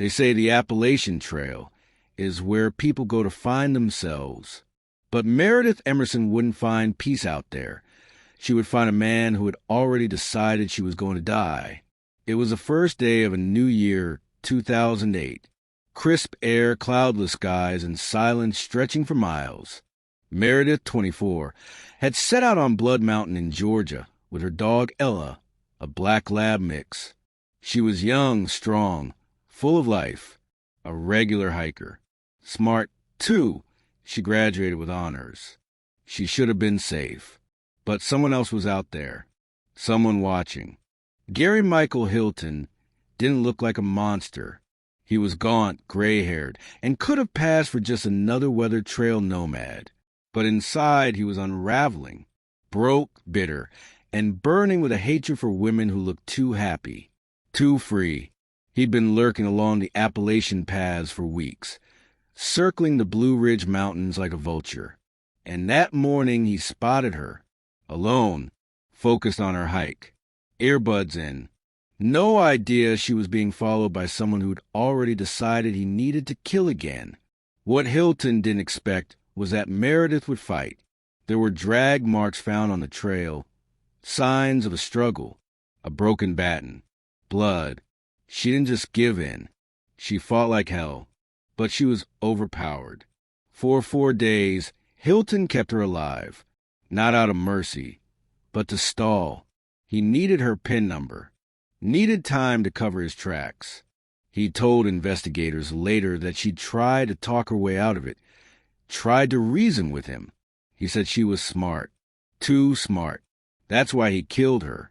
They say the Appalachian Trail is where people go to find themselves. But Meredith Emerson wouldn't find peace out there. She would find a man who had already decided she was going to die. It was the first day of a new year, 2008. Crisp air, cloudless skies, and silence stretching for miles. Meredith, 24, had set out on Blood Mountain in Georgia with her dog Ella, a black lab mix. She was young, strong, full of life, a regular hiker. Smart, too. She graduated with honors. She should have been safe. But someone else was out there. Someone watching. Gary Michael Hilton didn't look like a monster. He was gaunt, gray-haired, and could have passed for just another weathered trail nomad. But inside he was unraveling, broke, bitter, and burning with a hatred for women who looked too happy, too free. He'd been lurking along the Appalachian paths for weeks, circling the Blue Ridge Mountains like a vulture. And that morning he spotted her, alone, focused on her hike, earbuds in. No idea she was being followed by someone who'd already decided he needed to kill again. What Hilton didn't expect was that Meredith would fight. There were drag marks found on the trail, signs of a struggle, a broken baton, blood. She didn't just give in. She fought like hell, but she was overpowered. For 4 days, Hilton kept her alive, not out of mercy, but to stall. He needed her PIN number, needed time to cover his tracks. He told investigators later that she'd tried to talk her way out of it, tried to reason with him. He said she was smart, too smart. That's why he killed her.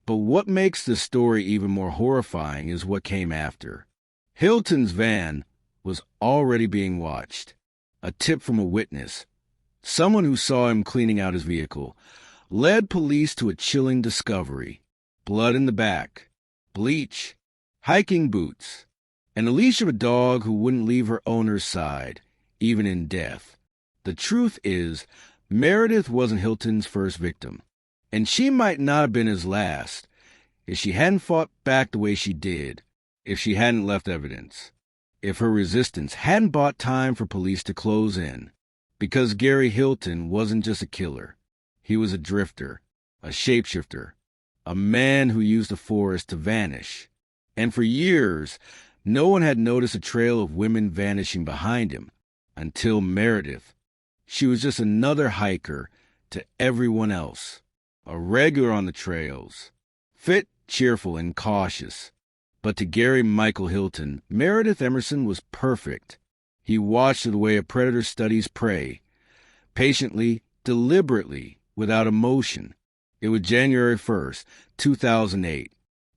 But what makes this story even more horrifying is what came after. Hilton's van was already being watched. A tip from a witness, someone who saw him cleaning out his vehicle, led police to a chilling discovery. Blood in the back, bleach, hiking boots, and the leash of a dog who wouldn't leave her owner's side, even in death. The truth is, Meredith wasn't Hilton's first victim, and she might not have been his last if she hadn't fought back the way she did, if she hadn't left evidence, if her resistance hadn't bought time for police to close in. Because Gary Hilton wasn't just a killer. He was a drifter, a shapeshifter, a man who used the forest to vanish. And for years, no one had noticed a trail of women vanishing behind him until Meredith. She was just another hiker to everyone else, a regular on the trails, fit, cheerful, and cautious. But to Gary Michael Hilton, Meredith Emerson was perfect. He watched her the way a predator studies prey, patiently, deliberately, without emotion. It was January 1st, 2008.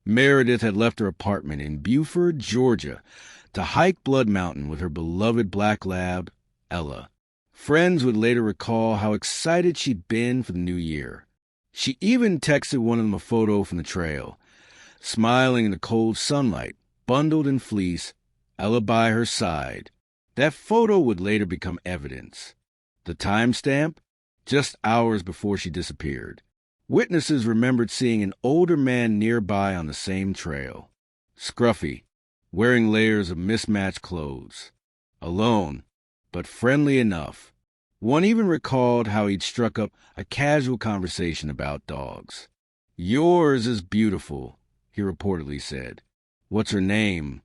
Meredith had left her apartment in Beaufort, Georgia, to hike Blood Mountain with her beloved black lab, Ella. Friends would later recall how excited she'd been for the new year. She even texted one of them a photo from the trail, smiling in the cold sunlight, bundled in fleece, Ella by her side. That photo would later become evidence. The timestamp? Just hours before she disappeared. Witnesses remembered seeing an older man nearby on the same trail. Scruffy, wearing layers of mismatched clothes. Alone, but friendly enough. One even recalled how he'd struck up a casual conversation about dogs. "Yours is beautiful," he reportedly said. "What's her name?"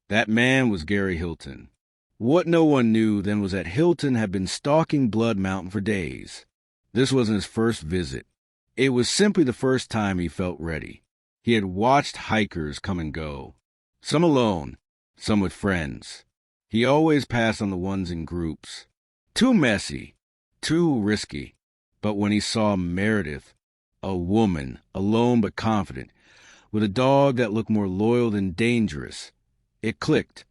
That man was Gary Hilton. What no one knew then was that Hilton had been stalking Blood Mountain for days. This wasn't his first visit. It was simply the first time he felt ready. He had watched hikers come and go, some alone, some with friends. He always passed on the ones in groups. Too messy, too risky. But when he saw Meredith, a woman, alone but confident, with a dog that looked more loyal than dangerous, it clicked.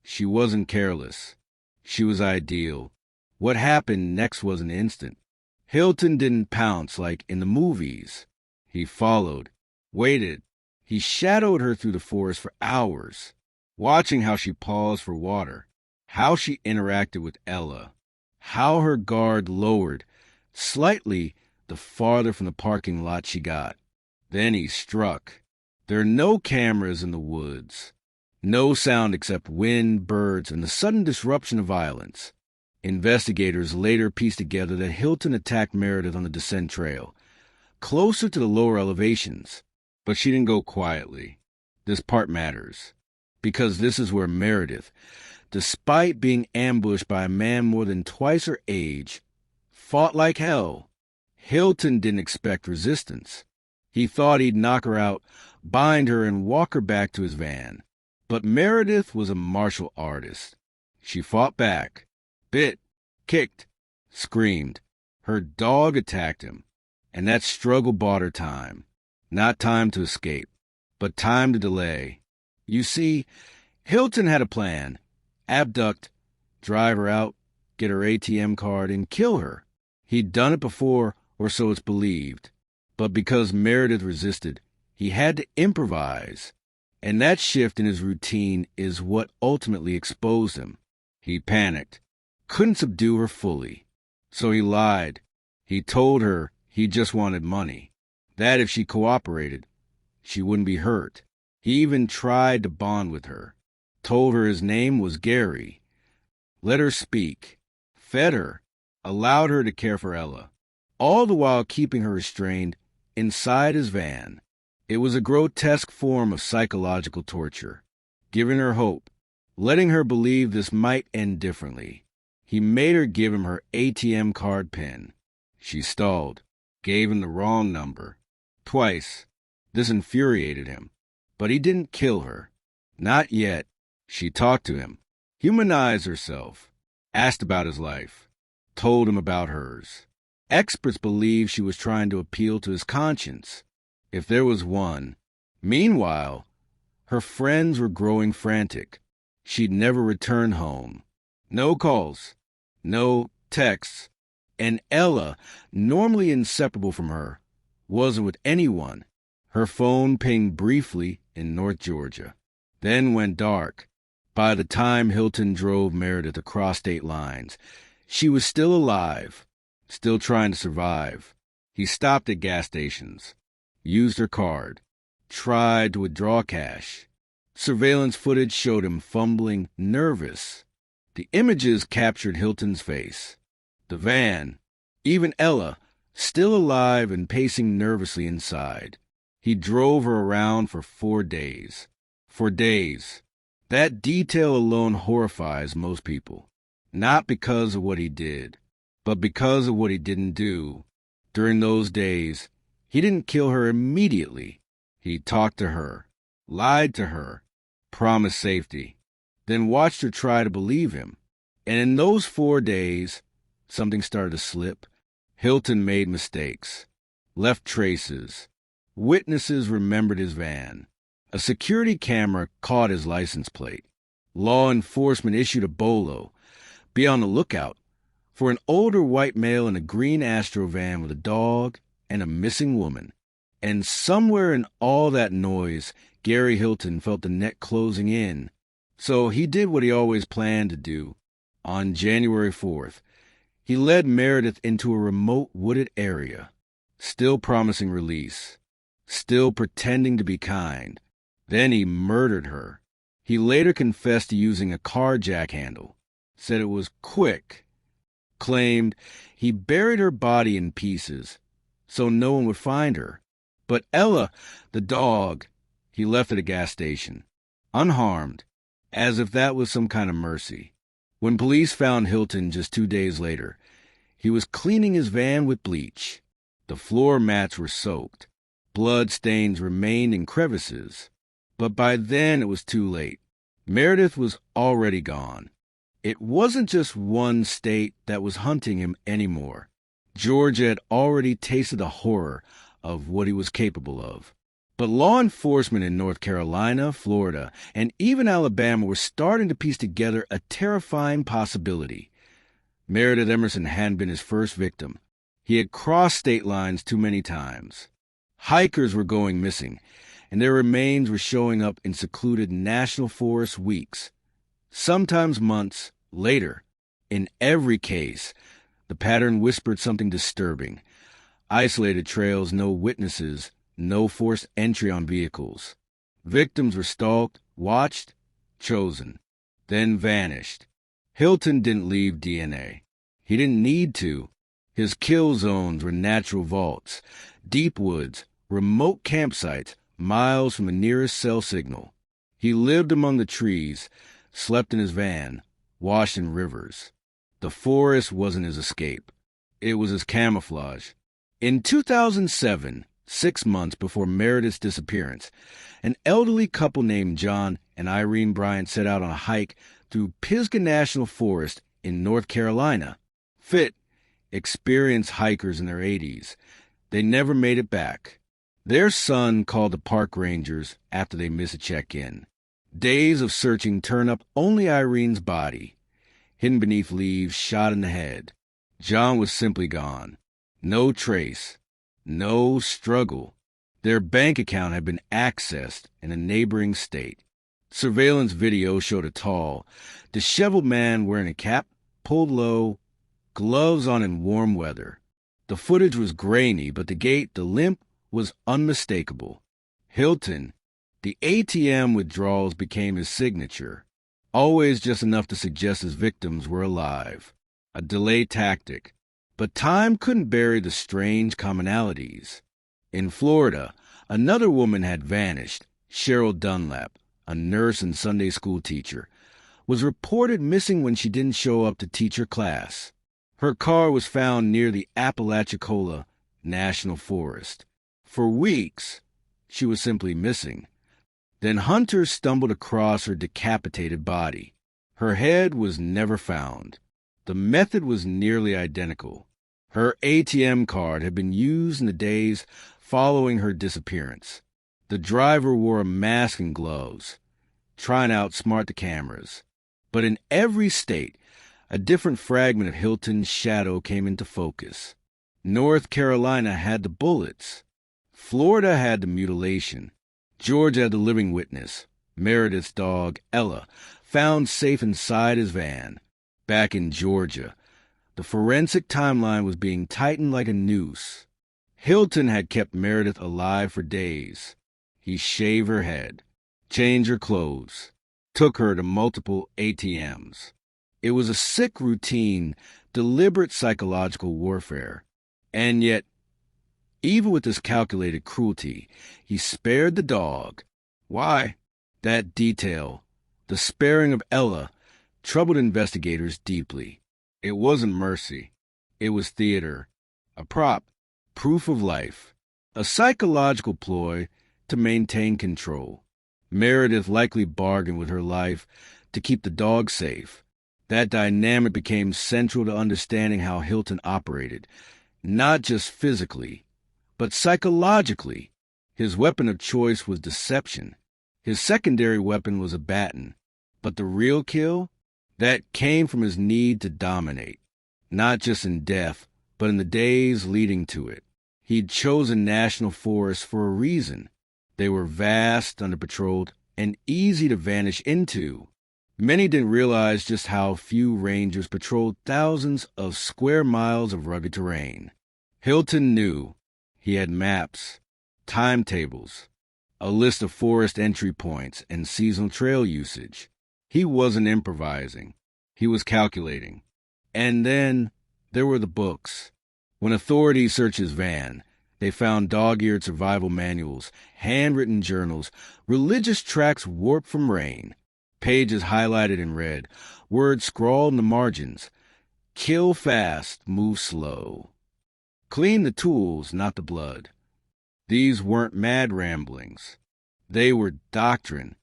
She wasn't careless. She was ideal. What happened next was an instant. Hilton didn't pounce like in the movies. He followed, waited. He shadowed her through the forest for hours, watching how she paused for water, how she interacted with Ella, how her guard lowered slightly the farther from the parking lot she got. Then he struck. There are no cameras in the woods, No sound except wind, birds, and the sudden disruption of violence. Investigators later pieced together that Hilton attacked Meredith on the descent trail, closer to the lower elevations. But she didn't go quietly. This part matters, because this is where Meredith, despite being ambushed by a man more than twice her age, fought like hell. Hilton didn't expect resistance. He thought he'd knock her out, bind her, and walk her back to his van. But Meredith was a martial artist. She fought back, bit, kicked, screamed. Her dog attacked him, and that struggle bought her time. Not time to escape, but time to delay. You see, Hilton had a plan. Abduct, drive her out, get her ATM card, and kill her. He'd done it before, or so it's believed. But because Meredith resisted, he had to improvise. And that shift in his routine is what ultimately exposed him. He panicked, couldn't subdue her fully. So he lied. He told her he just wanted money. That if she cooperated, she wouldn't be hurt. He even tried to bond with her. Told her his name was Gary. Let her speak. Fed her. Allowed her to care for Ella. All the while keeping her restrained inside his van. It was a grotesque form of psychological torture. Giving her hope. Letting her believe this might end differently. He made her give him her ATM card PIN. She stalled. Gave him the wrong number. Twice. This infuriated him. But he didn't kill her. Not yet. She talked to him. Humanized herself. Asked about his life. Told him about hers. Experts believe she was trying to appeal to his conscience, if there was one. Meanwhile, her friends were growing frantic. She'd never return home. No calls. No texts. And Ella, normally inseparable from her, wasn't with anyone. Her phone pinged briefly in North Georgia, then went dark. By the time Hilton drove Meredith across state lines, she was still alive, still trying to survive. He stopped at gas stations, used her card, tried to withdraw cash. Surveillance footage showed him fumbling, nervous. The images captured Hilton's face. The van, even Ella, still alive and pacing nervously inside. He drove her around for 4 days. For days. That detail alone horrifies most people. Not because of what he did, but because of what he didn't do. During those days, he didn't kill her immediately. He talked to her, lied to her, promised safety, then watched her try to believe him. And in those 4 days, something started to slip. Hilton made mistakes, left traces. Witnesses remembered his van. A security camera caught his license plate. Law enforcement issued a bolo. Be on the lookout for an older white male in a green Astro van with a dog and a missing woman. And somewhere in all that noise, Gary Hilton felt the net closing in. So he did what he always planned to do. On January 4th, he led Meredith into a remote wooded area, still promising release, still pretending to be kind. Then he murdered her. He later confessed to using a car jack handle, said it was quick, claimed he buried her body in pieces so no one would find her. But Ella, the dog, he left at a gas station, unharmed, as if that was some kind of mercy. When police found Hilton just 2 days later, he was cleaning his van with bleach. The floor mats were soaked. Blood stains remained in crevices. But by then it was too late. Meredith was already gone. It wasn't just one state that was hunting him anymore. Georgia had already tasted the horror of what he was capable of. But law enforcement in North Carolina, Florida, and even Alabama were starting to piece together a terrifying possibility. Meredith Emerson hadn't been his first victim. He had crossed state lines too many times. Hikers were going missing, and their remains were showing up in secluded national forests weeks, sometimes months, later. In every case, the pattern whispered something disturbing. Isolated trails, no witnesses, no forced entry on vehicles. Victims were stalked, watched, chosen, then vanished. Hilton didn't leave DNA. He didn't need to. His kill zones were natural vaults, deep woods, remote campsites, miles from the nearest cell signal. He lived among the trees, slept in his van, washed in rivers. The forest wasn't his escape. It was his camouflage. In 2007, 6 months before Meredith's disappearance, an elderly couple named John and Irene Bryant set out on a hike through Pisgah National Forest in North Carolina. Fit, experienced hikers in their 80s. They never made it back. Their son called the park rangers after they missed a check-in. Days of searching turned up only Irene's body, hidden beneath leaves, shot in the head. John was simply gone. No trace. No struggle. Their bank account had been accessed in a neighboring state. Surveillance video showed a tall, disheveled man wearing a cap pulled low, gloves on in warm weather. The footage was grainy, but the gait, the limp, was unmistakable. Hilton, the ATM withdrawals became his signature, always just enough to suggest his victims were alive. A delay tactic. But time couldn't bury the strange commonalities. In Florida, another woman had vanished. Cheryl Dunlap, a nurse and Sunday school teacher, was reported missing when she didn't show up to teach her class. Her car was found near the Apalachicola National Forest. For weeks, she was simply missing. Then hunters stumbled across her decapitated body. Her head was never found. The method was nearly identical. Her ATM card had been used in the days following her disappearance. The driver wore a mask and gloves, trying to outsmart the cameras. But in every state, a different fragment of Hilton's shadow came into focus. North Carolina had the bullets. Florida had the mutilation. Georgia had the living witness, Meredith's dog, Ella, found safe inside his van. Back in Georgia, the forensic timeline was being tightened like a noose. Hilton had kept Meredith alive for days. He shaved her head, changed her clothes, took her to multiple ATMs. It was a sick routine, deliberate psychological warfare. And yet, even with this calculated cruelty, he spared the dog. Why? That detail, the sparing of Ella, troubled investigators deeply. It wasn't mercy. It was theater. A prop, proof of life. A psychological ploy to maintain control. Meredith likely bargained with her life to keep the dog safe. That dynamic became central to understanding how Hilton operated, not just physically, but psychologically. His weapon of choice was deception. His secondary weapon was a baton. But the real kill? That came from his need to dominate, not just in death, but in the days leading to it. He'd chosen national forests for a reason. They were vast, underpatrolled, and easy to vanish into. Many didn't realize just how few rangers patrolled thousands of square miles of rugged terrain. Hilton knew. He had maps, timetables, a list of forest entry points and seasonal trail usage. He wasn't improvising. He was calculating. And then there were the books. When authorities searched his van, they found dog-eared survival manuals, handwritten journals, religious tracts warped from rain, pages highlighted in red, words scrawled in the margins. Kill fast, move slow. Clean the tools, not the blood. These weren't mad ramblings. They were doctrine.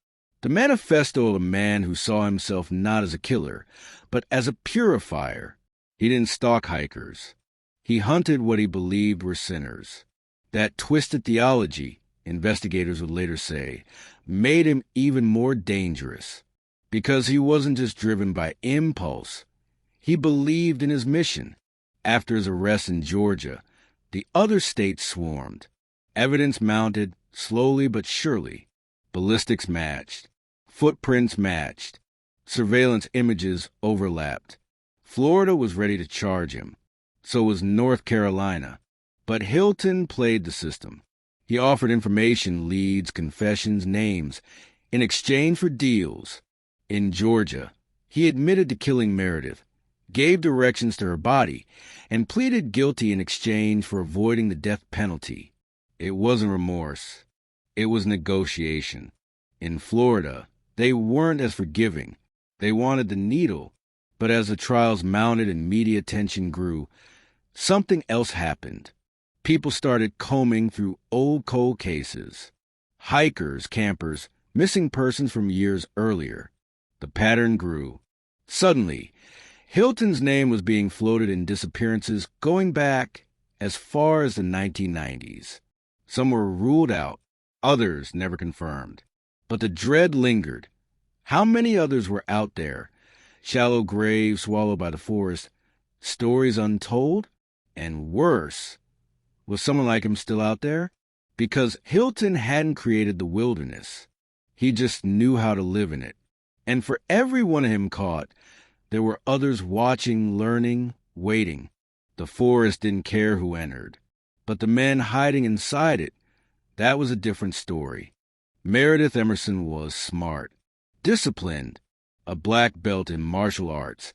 The manifesto of a man who saw himself not as a killer, but as a purifier. He didn't stalk hikers. He hunted what he believed were sinners. That twisted theology, investigators would later say, made him even more dangerous. Because he wasn't just driven by impulse. He believed in his mission. After his arrest in Georgia, the other states swarmed. Evidence mounted, slowly but surely. Ballistics matched. Footprints matched. Surveillance images overlapped. Florida was ready to charge him. So was North Carolina. But Hilton played the system. He offered information, leads, confessions, names, in exchange for deals. In Georgia, he admitted to killing Meredith, gave directions to her body, and pleaded guilty in exchange for avoiding the death penalty. It wasn't remorse. It was negotiation. In Florida, they weren't as forgiving. They wanted the needle. But as the trials mounted and media attention grew, something else happened. People started combing through old cold cases. Hikers, campers, missing persons from years earlier. The pattern grew. Suddenly, Hilton's name was being floated in disappearances going back as far as the 1990s. Some were ruled out, others never confirmed. But the dread lingered. How many others were out there? Shallow graves swallowed by the forest, stories untold? And worse, was someone like him still out there? Because Hilton hadn't created the wilderness. He just knew how to live in it. And for every one of him caught, there were others watching, learning, waiting. The forest didn't care who entered. But the men hiding inside it, that was a different story. Meredith Emerson was smart, disciplined, a black belt in martial arts,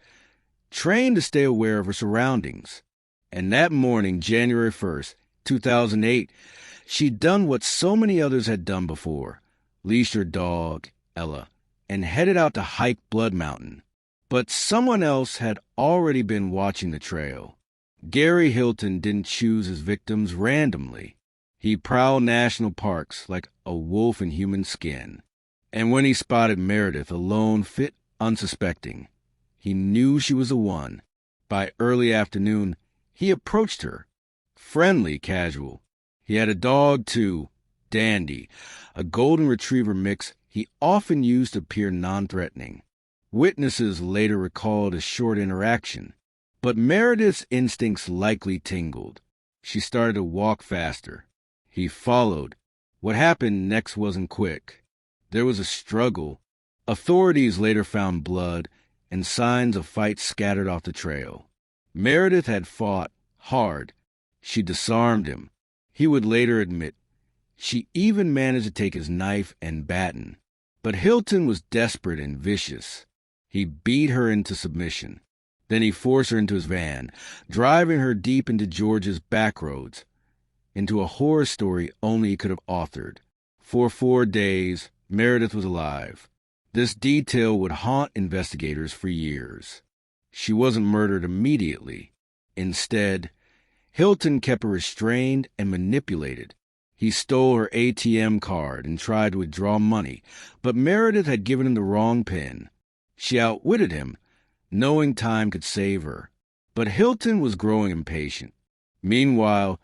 trained to stay aware of her surroundings. And that morning, January 1st, 2008, she'd done what so many others had done before, leashed her dog, Ella, and headed out to hike Blood Mountain. But someone else had already been watching the trail. Gary Hilton didn't choose his victims randomly. He prowled national parks like a wolf in human skin. And when he spotted Meredith alone, fit, unsuspecting, he knew she was the one. By early afternoon, he approached her. Friendly, casual. He had a dog, too, Dandy, a golden retriever mix he often used to appear non-threatening. Witnesses later recalled a short interaction, but Meredith's instincts likely tingled. She started to walk faster. He followed. What happened next wasn't quick. There was a struggle. Authorities later found blood and signs of fights scattered off the trail. Meredith had fought hard. She disarmed him. He would later admit. She even managed to take his knife and baton. But Hilton was desperate and vicious. He beat her into submission. Then he forced her into his van, driving her deep into Georgia's back roads, into a horror story only he could have authored. For 4 days, Meredith was alive. This detail would haunt investigators for years. She wasn't murdered immediately. Instead, Hilton kept her restrained and manipulated. He stole her ATM card and tried to withdraw money, but Meredith had given him the wrong PIN. She outwitted him, knowing time could save her. But Hilton was growing impatient. Meanwhile,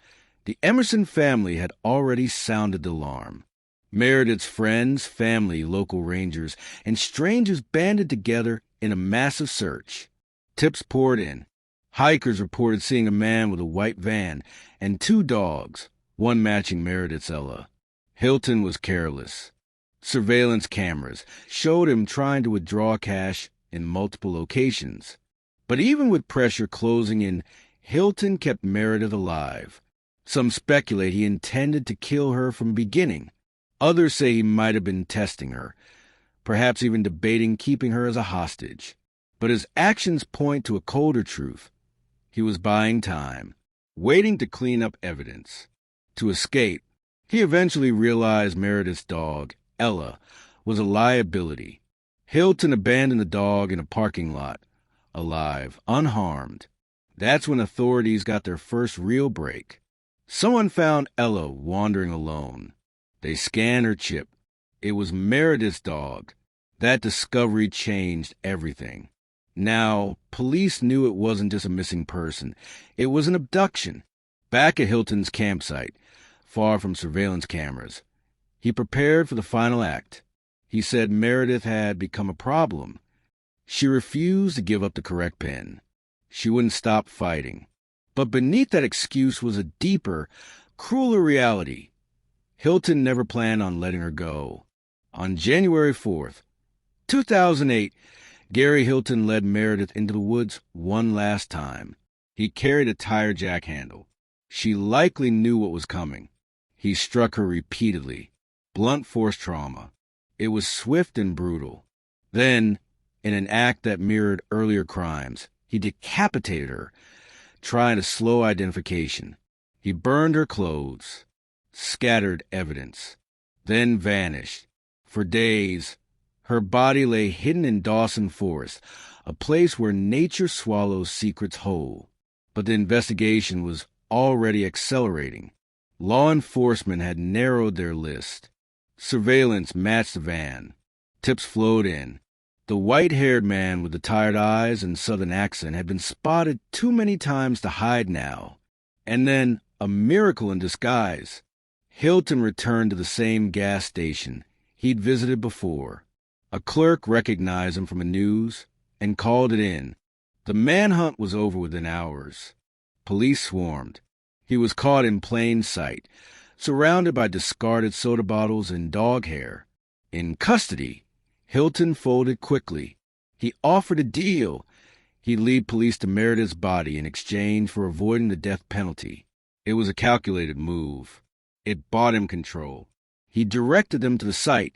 the Emerson family had already sounded the alarm. Meredith's friends, family, local rangers, and strangers banded together in a massive search. Tips poured in. Hikers reported seeing a man with a white van and 2 dogs, one matching Meredith's Ella. Hilton was careless. Surveillance cameras showed him trying to withdraw cash in multiple locations. But even with pressure closing in, Hilton kept Meredith alive. Some speculate he intended to kill her from the beginning. Others say he might have been testing her, perhaps even debating keeping her as a hostage. But his actions point to a colder truth. He was buying time, waiting to clean up evidence. To escape, he eventually realized Meredith's dog, Ella, was a liability. Hilton abandoned the dog in a parking lot, alive, unharmed. That's when authorities got their first real break. Someone found Ella wandering alone. They scanned her chip. It was Meredith's dog. That discovery changed everything. Now, police knew it wasn't just a missing person. It was an abduction. Back at Hilton's campsite, far from surveillance cameras, he prepared for the final act. He said Meredith had become a problem. She refused to give up the correct PIN. She wouldn't stop fighting. But beneath that excuse was a deeper, crueler reality. Hilton never planned on letting her go. On January 4th, 2008, Gary Hilton led Meredith into the woods one last time. He carried a tire jack handle. She likely knew what was coming. He struck her repeatedly. Blunt force trauma. It was swift and brutal. Then In an act that mirrored earlier crimes, he decapitated her, trying to slow identification. He burned her clothes, scattered evidence, then vanished. For days, her body lay hidden in Dawson Forest, a place where nature swallows secrets whole. But the investigation was already accelerating. Law enforcement had narrowed their list. Surveillance matched the van. Tips flowed in. The white-haired man with the tired eyes and southern accent had been spotted too many times to hide now. And then, a miracle in disguise. Hilton returned to the same gas station he'd visited before. A clerk recognized him from the news and called it in. The manhunt was over within hours. Police swarmed. He was caught in plain sight, surrounded by discarded soda bottles and dog hair. In custody, Hilton folded quickly. He offered a deal. He'd lead police to Meredith's body in exchange for avoiding the death penalty. It was a calculated move. It bought him control. He directed them to the site,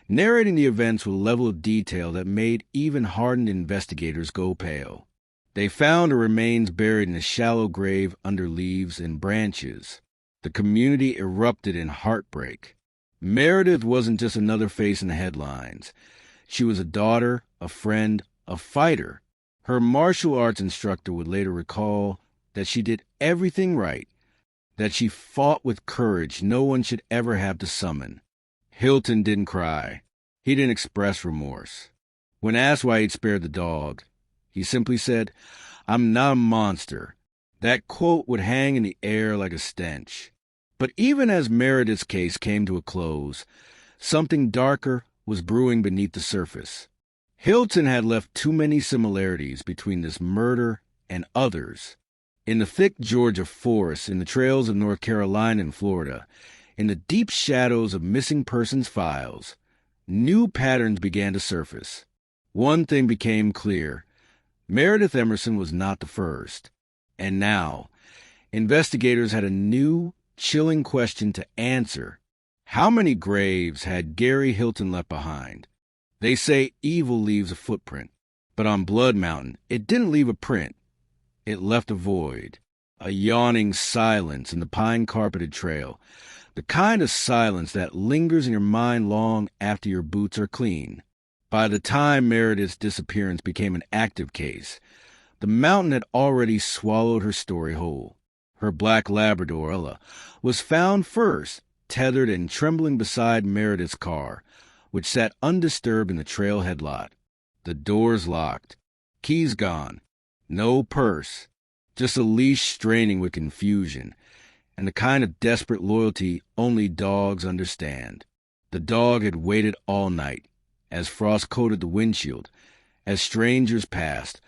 narrating the events with a level of detail that made even hardened investigators go pale. They found her remains buried in a shallow grave under leaves and branches. The community erupted in heartbreak. Meredith wasn't just another face in the headlines. She was a daughter, a friend, a fighter. Her martial arts instructor would later recall that she did everything right, that she fought with courage no one should ever have to summon. Hilton didn't cry. He didn't express remorse. When asked why he'd spared the dog, he simply said, "I'm not a monster." That quote would hang in the air like a stench. But even as Meredith's case came to a close, something darker was brewing beneath the surface. Hilton had left too many similarities between this murder and others. In the thick Georgia forests, in the trails of North Carolina and Florida, in the deep shadows of missing persons files, new patterns began to surface. One thing became clear. Meredith Emerson was not the first. And now, investigators had a new, chilling question to answer. How many graves had Gary Hilton left behind? They say evil leaves a footprint, but on Blood Mountain, it didn't leave a print. It left a void, a yawning silence in the pine-carpeted trail, the kind of silence that lingers in your mind long after your boots are clean. By the time Meredith's disappearance became an active case, the mountain had already swallowed her story whole. Her black Labrador, Ella, was found first, tethered and trembling beside Meredith's car, which sat undisturbed in the trailhead lot. The doors locked, keys gone, no purse, just a leash straining with confusion, and the kind of desperate loyalty only dogs understand. The dog had waited all night, as frost coated the windshield, as strangers passed,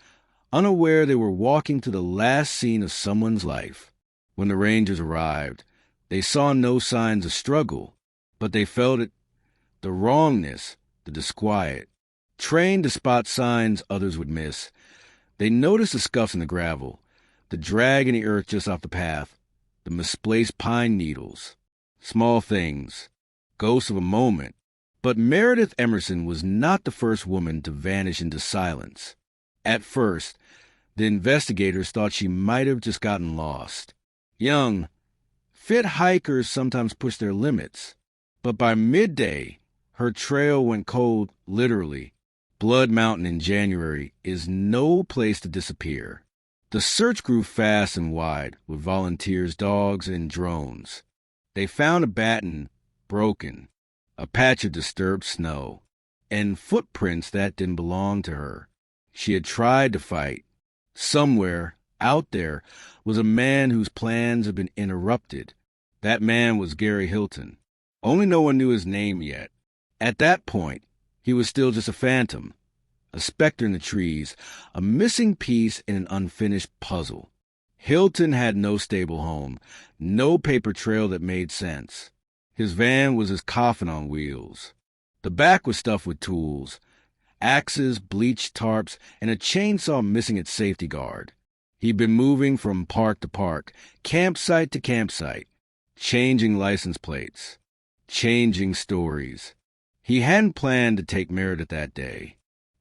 unaware they were walking to the last scene of someone's life. When the Rangers arrived, they saw no signs of struggle, but they felt it, the wrongness, the disquiet. Trained to spot signs others would miss, they noticed the scuffs in the gravel, the drag in the earth just off the path, the misplaced pine needles. Small things, ghosts of a moment. But Meredith Emerson was not the first woman to vanish into silence. At first, the investigators thought she might have just gotten lost. Young, fit hikers sometimes push their limits, but by midday, her trail went cold, literally. Blood Mountain in January is no place to disappear. The search grew fast and wide, with volunteers, dogs, and drones. They found a batten, broken, a patch of disturbed snow, and footprints that didn't belong to her. She had tried to fight. Somewhere, out there, was a man whose plans had been interrupted. That man was Gary Hilton. Only no one knew his name yet. At that point, he was still just a phantom, a specter in the trees, a missing piece in an unfinished puzzle. Hilton had no stable home, no paper trail that made sense. His van was his coffin on wheels. The back was stuffed with tools, axes, bleached tarps, and a chainsaw missing its safety guard. He'd been moving from park to park, campsite to campsite, changing license plates, changing stories. He hadn't planned to take Meredith that day.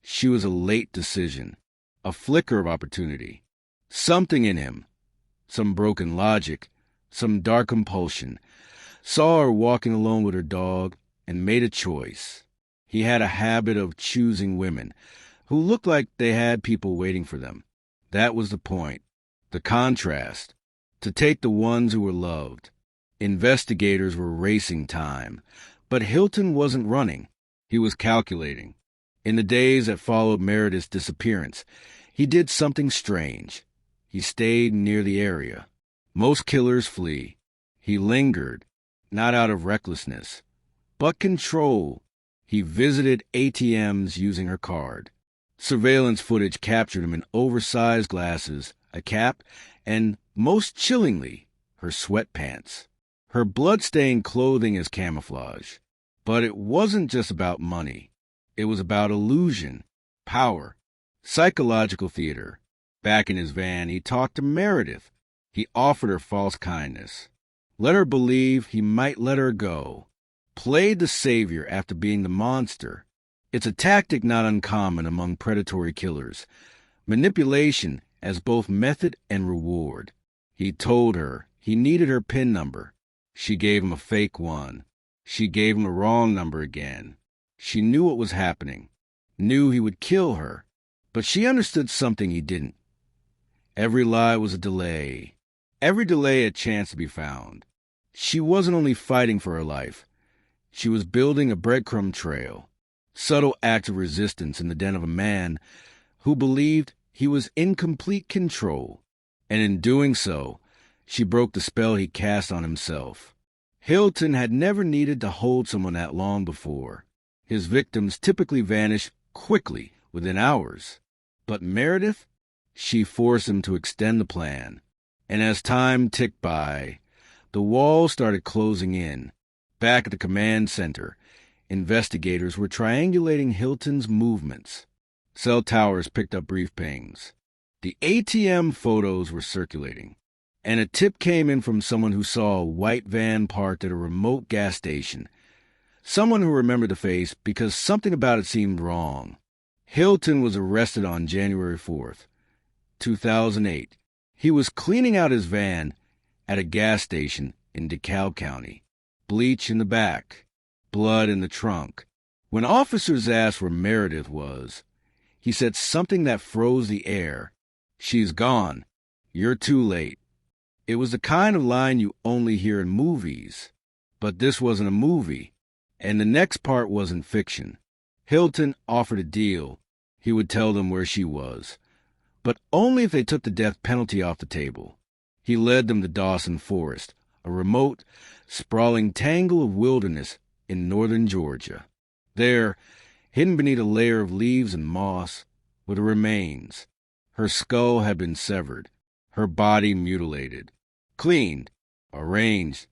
She was a late decision, a flicker of opportunity. Something in him, some broken logic, some dark compulsion, saw her walking alone with her dog and made a choice. He had a habit of choosing women who looked like they had people waiting for them. That was the point, the contrast, to take the ones who were loved. Investigators were racing time, but Hilton wasn't running. He was calculating. In the days that followed Meredith's disappearance, he did something strange. He stayed near the area. Most killers flee. He lingered, not out of recklessness, but control. He visited ATMs using her card. Surveillance footage captured him in oversized glasses, a cap, and, most chillingly, her sweatpants. Her blood-stained clothing as camouflage. But it wasn't just about money. It was about illusion, power, psychological theater. Back in his van, he talked to Meredith. He offered her false kindness. Let her believe he might let her go. Played the savior after being the monster. It's a tactic not uncommon among predatory killers. Manipulation as both method and reward. He told her he needed her PIN number. She gave him a fake one. She gave him the wrong number again. She knew what was happening, knew he would kill her, but she understood something he didn't. Every lie was a delay. Every delay a chance to be found. She wasn't only fighting for her life. She was building a breadcrumb trail, subtle act of resistance in the den of a man who believed he was in complete control, and in doing so, she broke the spell he cast on himself. Hilton had never needed to hold someone that long before. His victims typically vanished quickly, within hours. But Meredith, she forced him to extend the plan. And as time ticked by, the walls started closing in. Back at the command center, investigators were triangulating Hilton's movements. Cell towers picked up brief pings. The ATM photos were circulating. And a tip came in from someone who saw a white van parked at a remote gas station. Someone who remembered the face because something about it seemed wrong. Hilton was arrested on January 4th, 2008. He was cleaning out his van at a gas station in DeKalb County. Bleach in the back, blood in the trunk. When officers asked where Meredith was, he said something that froze the air. "She's gone. You're too late." It was the kind of line you only hear in movies. But this wasn't a movie. And the next part wasn't fiction. Hilton offered a deal. He would tell them where she was, but only if they took the death penalty off the table. He led them to Dawson Forest, a remote, sprawling tangle of wilderness in northern Georgia. There, hidden beneath a layer of leaves and moss, were the remains. Her skull had been severed, her body mutilated, cleaned, arranged,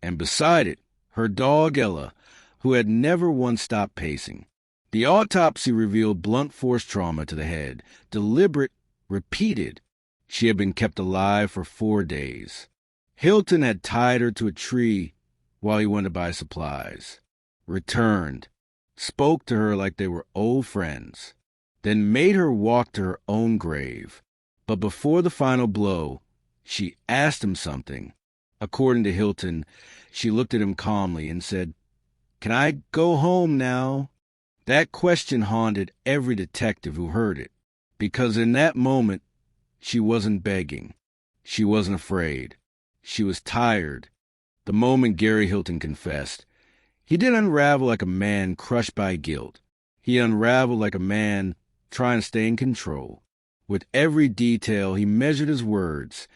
and beside it, her dog Ella, who had never once stopped pacing. The autopsy revealed blunt force trauma to the head, deliberate, repeated. She had been kept alive for 4 days. Hilton had tied her to a tree while he went to buy supplies. Returned, spoke to her like they were old friends, then made her walk to her own grave. But before the final blow, she asked him something. According to Hilton, she looked at him calmly and said, "Can I go home now?" That question haunted every detective who heard it, because in that moment, she wasn't begging. She wasn't afraid. She was tired. The moment Gary Hilton confessed, he didn't unravel like a man crushed by guilt. He unraveled like a man trying to stay in control. With every detail, he measured his words,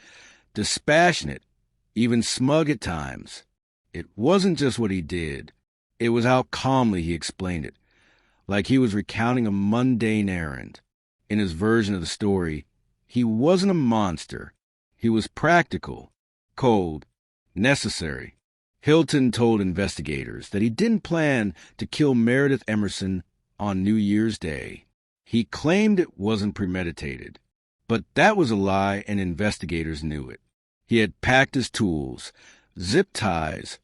dispassionate, even smug at times. It wasn't just what he did. It was how calmly he explained it, like he was recounting a mundane errand. In his version of the story, he wasn't a monster. He was practical, cold, necessary. Hilton told investigators that he didn't plan to kill Meredith Emerson on New Year's Day. He claimed it wasn't premeditated. But that was a lie, and investigators knew it. He had packed his tools, zip ties,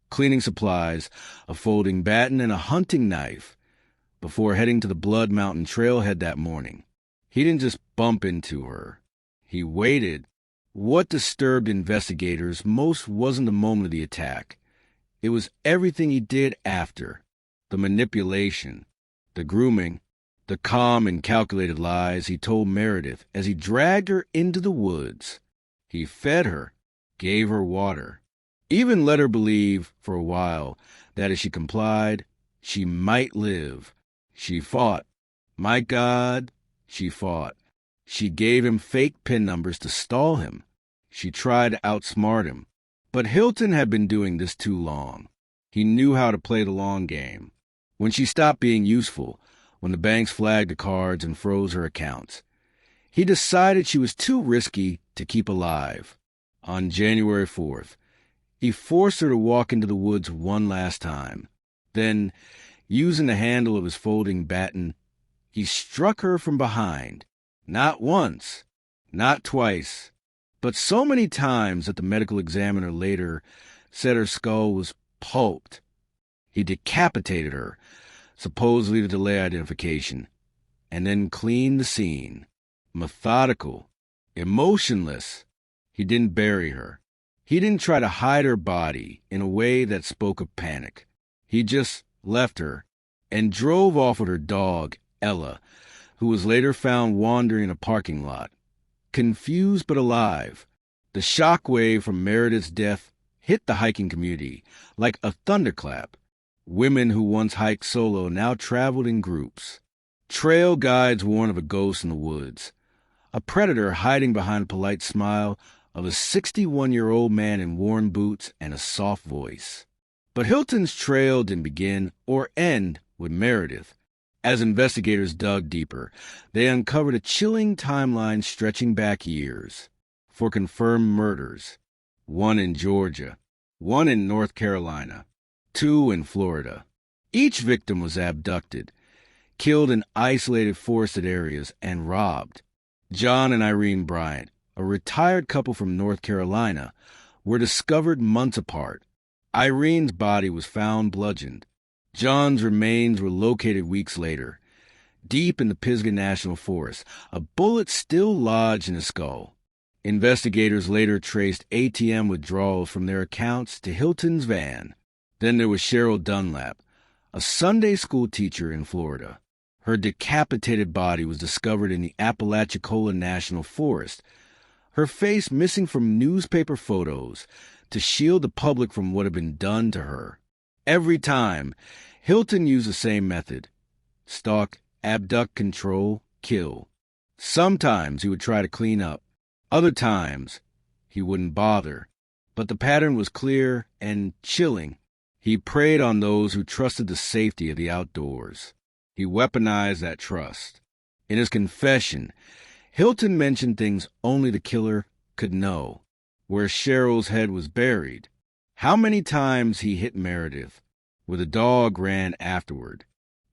cleaning supplies, a folding baton, and a hunting knife. before heading to the Blood Mountain trailhead that morning. He didn't just bump into her. He waited. What disturbed investigators most wasn't the moment of the attack. It was everything he did after. The manipulation, the grooming, the calm and calculated lies he told Meredith as he dragged her into the woods. He fed her, gave her water, even let her believe, for a while, that if she complied, she might live. She fought. My God, she fought. She gave him fake PIN numbers to stall him. She tried to outsmart him. But Hilton had been doing this too long. He knew how to play the long game. When she stopped being useful, when the banks flagged the cards and froze her accounts, he decided she was too risky to keep alive. On January 4th, he forced her to walk into the woods one last time. Then, using the handle of his folding baton, he struck her from behind. Not once, not twice, but so many times that the medical examiner later said her skull was pulped. He decapitated her, supposedly to delay identification, and then cleaned the scene. Methodical, emotionless. He didn't bury her. He didn't try to hide her body in a way that spoke of panic. He just left her and drove off with her dog, Ella, who was later found wandering in a parking lot. Confused but alive, the shockwave from Meredith's death hit the hiking community like a thunderclap. Women who once hiked solo now traveled in groups. Trail guides warned of a ghost in the woods, a predator hiding behind a polite smile of a 61-year-old man in worn boots and a soft voice. But Hilton's trail didn't begin or end with Meredith. As investigators dug deeper, they uncovered a chilling timeline stretching back years for confirmed murders. 1 in Georgia, 1 in North Carolina, 2 in Florida. Each victim was abducted, killed in isolated forested areas, and robbed. John and Irene Bryant, a retired couple from North Carolina, were discovered months apart. Irene's body was found bludgeoned. John's remains were located weeks later, deep in the Pisgah National Forest, a bullet still lodged in his skull. Investigators later traced ATM withdrawals from their accounts to Hilton's van. Then there was Cheryl Dunlap, a Sunday school teacher in Florida. Her decapitated body was discovered in the Apalachicola National Forest, her face missing from newspaper photos to shield the public from what had been done to her. Every time, Hilton used the same method: stalk, abduct, control, kill. Sometimes he would try to clean up. Other times, he wouldn't bother. But the pattern was clear and chilling. He preyed on those who trusted the safety of the outdoors. He weaponized that trust. In his confession, Hilton mentioned things only the killer could know: where Cheryl's head was buried, how many times he hit Meredith, where the dog ran afterward.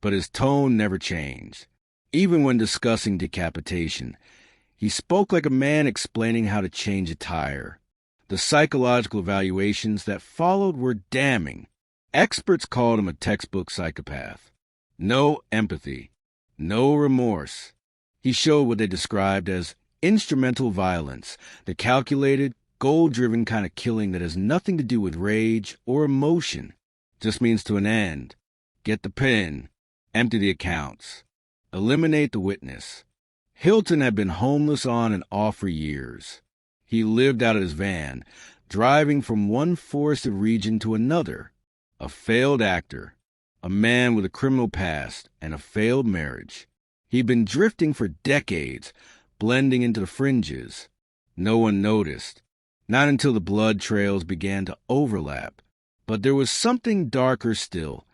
But his tone never changed. Even when discussing decapitation, he spoke like a man explaining how to change a tire. The psychological evaluations that followed were damning. Experts called him a textbook psychopath. No empathy, no remorse. He showed what they described as instrumental violence, the calculated, goal-driven kind of killing that has nothing to do with rage or emotion. Just means to an end. Get the pen, empty the accounts, eliminate the witness. Hilton had been homeless on and off for years. He lived out of his van, driving from one forested region to another. A failed actor, a man with a criminal past, and a failed marriage. He'd been drifting for decades, blending into the fringes. No one noticed, not until the blood trails began to overlap. But there was something darker still,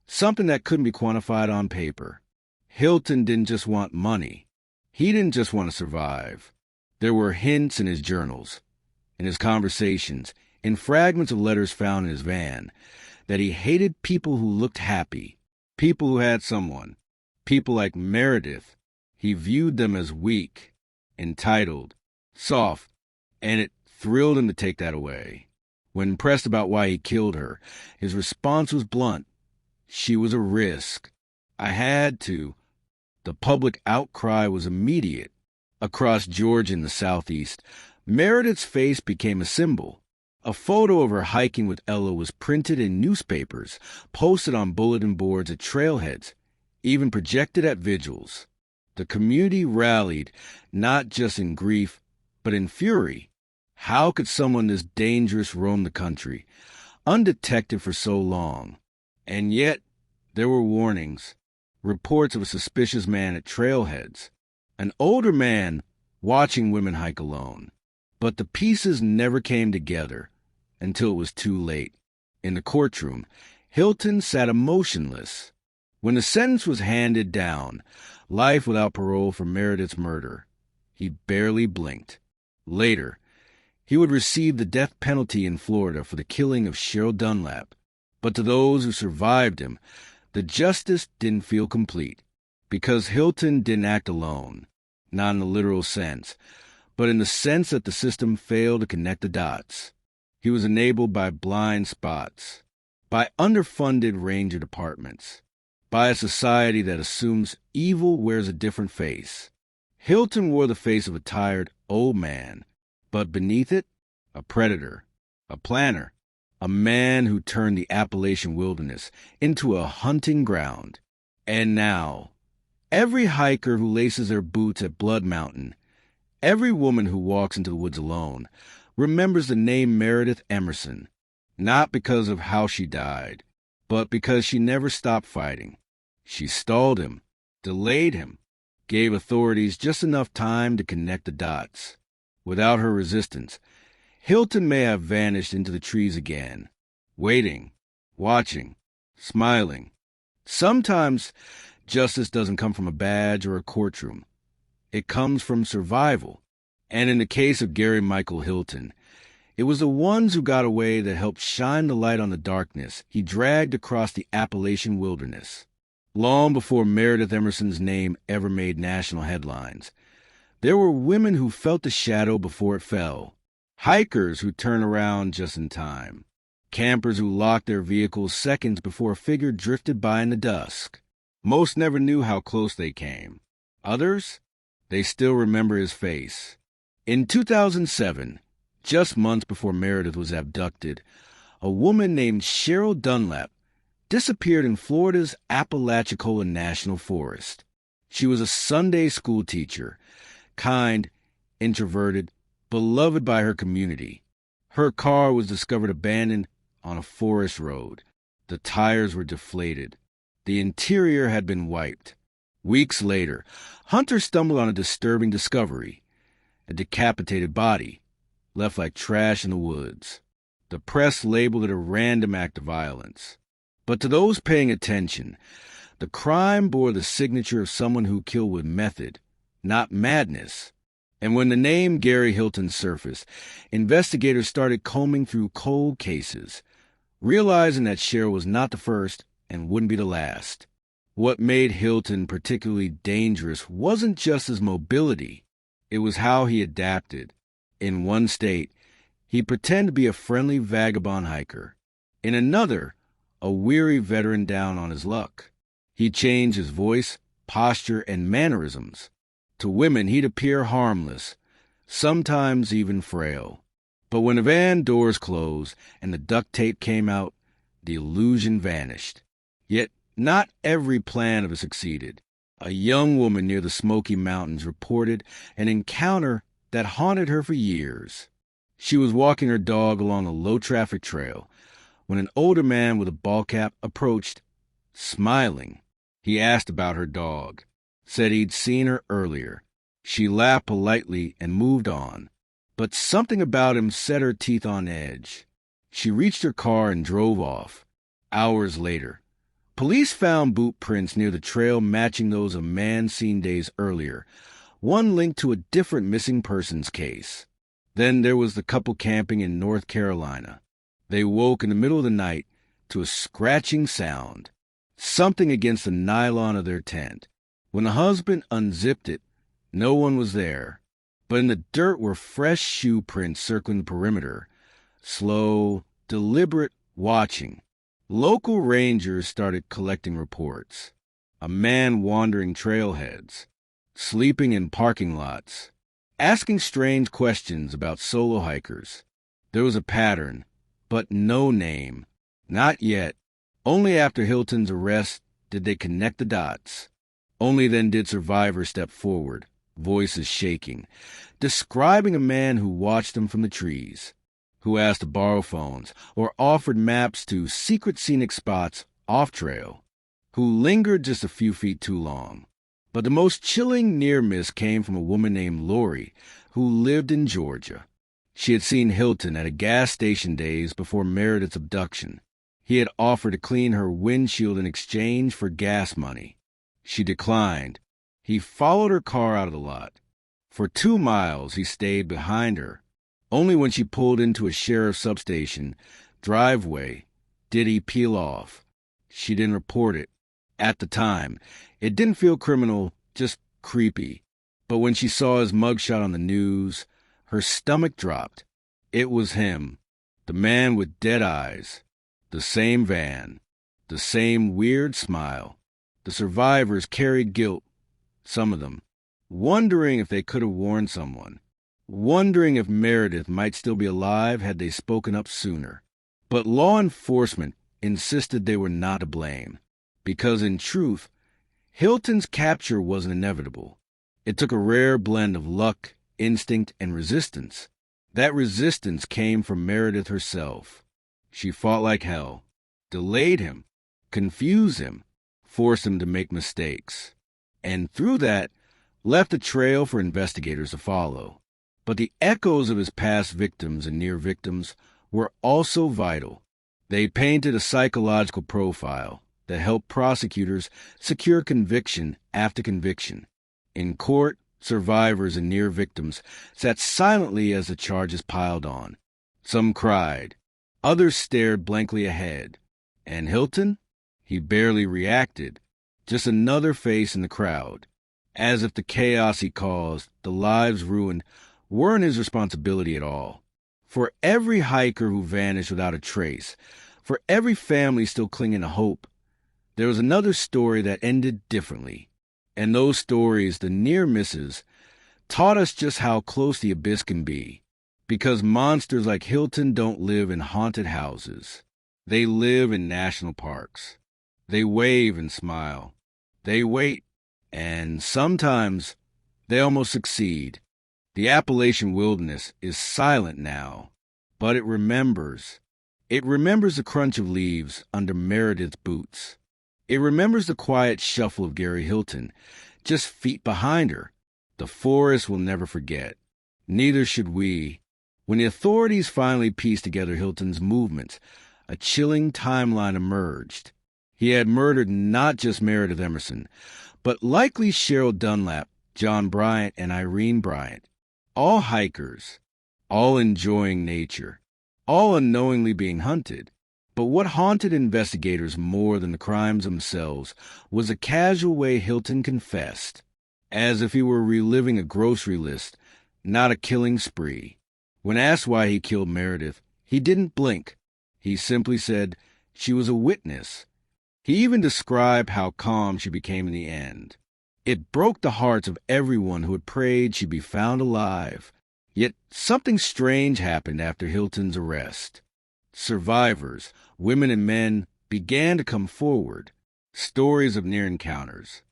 something that couldn't be quantified on paper. Hilton didn't just want money. He didn't just want to survive. There were hints in his journals, in his conversations, in fragments of letters found in his van, that he hated people who looked happy, people who had someone, people like Meredith. He viewed them as weak, entitled, soft, and it thrilled him to take that away. When pressed about why he killed her, his response was blunt. She was a risk. I had to. The public outcry was immediate. Across Georgia in the southeast, Meredith's face became a symbol. A photo of her hiking with Ella was printed in newspapers, posted on bulletin boards at trailheads, even projected at vigils. The community rallied, not just in grief, but in fury. How could someone this dangerous roam the country, undetected for so long? And yet, there were warnings, reports of a suspicious man at trailheads, an older man watching women hike alone. But the pieces never came together until it was too late. In the courtroom, Hilton sat emotionless. When the sentence was handed down, life without parole for Meredith's murder, he barely blinked. Later, he would receive the death penalty in Florida for the killing of Cheryl Dunlap. But to those who survived him, the justice didn't feel complete, because Hilton didn't act alone, not in the literal sense, but in the sense that the system failed to connect the dots. He was enabled by blind spots, by underfunded ranger departments, by a society that assumes evil wears a different face. Hilton wore the face of a tired old man, but beneath it, a predator, a planner, a man who turned the Appalachian wilderness into a hunting ground. And now, every hiker who laces their boots at Blood Mountain, every woman who walks into the woods alone, remembers the name Meredith Emerson, not because of how she died, but because she never stopped fighting. She stalled him, delayed him, gave authorities just enough time to connect the dots. Without her resistance, Hilton may have vanished into the trees again, waiting, watching, smiling. Sometimes justice doesn't come from a badge or a courtroom. It comes from survival. And in the case of Gary Michael Hilton, it was the ones who got away that helped shine the light on the darkness he dragged across the Appalachian wilderness. Long before Meredith Emerson's name ever made national headlines, there were women who felt the shadow before it fell. Hikers who turned around just in time. Campers who locked their vehicles seconds before a figure drifted by in the dusk. Most never knew how close they came. Others, they still remember his face. In 2007, just months before Meredith was abducted, a woman named Cheryl Dunlap disappeared in Florida's Apalachicola National Forest. She was a Sunday school teacher, kind, introverted, beloved by her community. Her car was discovered abandoned on a forest road. The tires were deflated. The interior had been wiped. Weeks later, hunters stumbled on a disturbing discovery: a decapitated body, left like trash in the woods. The press labeled it a random act of violence. But to those paying attention, the crime bore the signature of someone who killed with method, not madness. And when the name Gary Hilton surfaced, investigators started combing through cold cases, realizing that Cheryl was not the first and wouldn't be the last. What made Hilton particularly dangerous wasn't just his mobility. It was how he adapted. In one state, he pretended to be a friendly vagabond hiker. In another, a weary veteran down on his luck. He changed his voice, posture, and mannerisms. To women, he'd appear harmless, sometimes even frail. But when the van doors closed and the duct tape came out, the illusion vanished. Yet not every plan of it succeeded. A young woman near the Smoky Mountains reported an encounter that haunted her for years. She was walking her dog along a low-traffic trail when an older man with a ball cap approached, smiling. He asked about her dog, said he'd seen her earlier. She laughed politely and moved on, but something about him set her teeth on edge. She reached her car and drove off. Hours later, police found boot prints near the trail matching those of man seen days earlier, one linked to a different missing persons case. Then there was the couple camping in North Carolina. They woke in the middle of the night to a scratching sound, something against the nylon of their tent. When the husband unzipped it, no one was there, but in the dirt were fresh shoe prints circling the perimeter. Slow, deliberate watching. Local rangers started collecting reports. a man wandering trailheads, sleeping in parking lots, asking strange questions about solo hikers. There was a pattern, but no name. Not yet. Only after Hilton's arrest did they connect the dots. Only then did survivors step forward, voices shaking, describing a man who watched them from the trees, who asked to borrow phones or offered maps to secret scenic spots off-trail, who lingered just a few feet too long. But the most chilling near-miss came from a woman named Lori, who lived in Georgia. She had seen Hilton at a gas station days before Meredith's abduction. He had offered to clean her windshield in exchange for gas money. She declined. He followed her car out of the lot. For 2 miles he stayed behind her. Only when she pulled into a sheriff's substation driveway did he peel off. She didn't report it. At the time, it didn't feel criminal, just creepy. But when she saw his mugshot on the news, her stomach dropped. It was him, the man with dead eyes, the same van, the same weird smile. The survivors carried guilt, some of them, wondering if they could have warned someone, wondering if Meredith might still be alive had they spoken up sooner. But law enforcement insisted they were not to blame, because in truth, Hilton's capture wasn't inevitable. It took a rare blend of luck, instinct, and resistance. That resistance came from Meredith herself. She fought like hell, delayed him, confused him, forced him to make mistakes, and through that, left a trail for investigators to follow. But the echoes of his past victims and near victims were also vital. They painted a psychological profile that helped prosecutors secure conviction after conviction. In court, survivors and near victims sat silently as the charges piled on. Some cried. Others stared blankly ahead. And Hilton? He barely reacted. Just another face in the crowd. As if the chaos he caused, the lives ruined, weren't his responsibility at all. For every hiker who vanished without a trace, for every family still clinging to hope, there was another story that ended differently. And those stories, the near misses, taught us just how close the abyss can be. Because monsters like Hilton don't live in haunted houses. They live in national parks. They wave and smile. They wait. And sometimes they almost succeed. The Appalachian wilderness is silent now, but it remembers. It remembers the crunch of leaves under Meredith's boots. It remembers the quiet shuffle of Gary Hilton, just feet behind her. The forest will never forget. Neither should we. When the authorities finally pieced together Hilton's movements, a chilling timeline emerged. He had murdered not just Meredith Emerson, but likely Cheryl Dunlap, John Bryant, and Irene Bryant. All hikers, all enjoying nature, all unknowingly being hunted. But what haunted investigators more than the crimes themselves was the casual way Hilton confessed, as if he were reliving a grocery list, not a killing spree. When asked why he killed Meredith, he didn't blink. He simply said she was a witness. He even described how calm she became in the end. It broke the hearts of everyone who had prayed she'd be found alive. Yet something strange happened after Hilton's arrest. Survivors, women and men, began to come forward. Stories of near encounters.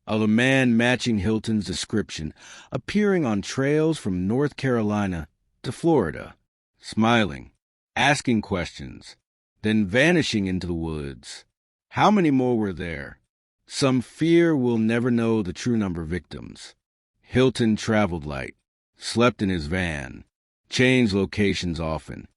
Of a man matching Hilton's description, appearing on trails from North Carolina to Florida, smiling, asking questions, then vanishing into the woods. How many more were there? Some fear we'll never know the true number of victims. Hilton traveled light, slept in his van, changed locations often.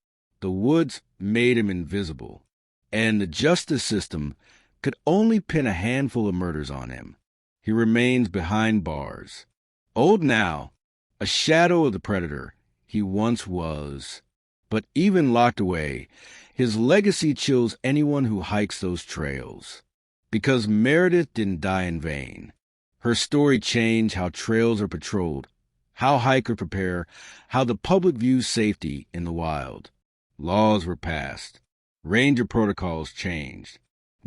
The woods made him invisible, and the justice system could only pin a handful of murders on him. He remains behind bars. Old now, a shadow of the predator he once was. But even locked away, his legacy chills anyone who hikes those trails. Because Meredith didn't die in vain. Her story changed how trails are patrolled, how hikers prepare, how the public views safety in the wild. Laws were passed. Ranger protocols changed.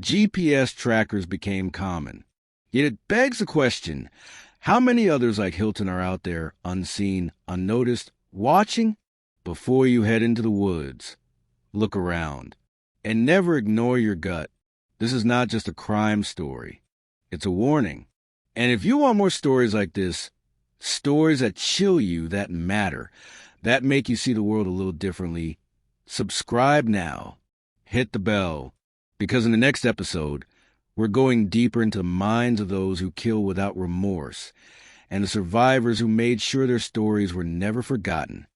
GPS trackers became common. Yet it begs the question, how many others like Hilton are out there, unseen, unnoticed, watching? Before you head into the woods, look around. And never ignore your gut. This is not just a crime story. It's a warning. And if you want more stories like this, stories that chill you, that matter, that make you see the world a little differently, subscribe now. Hit the bell. Because in the next episode, we're going deeper into the minds of those who kill without remorse and the survivors who made sure their stories were never forgotten.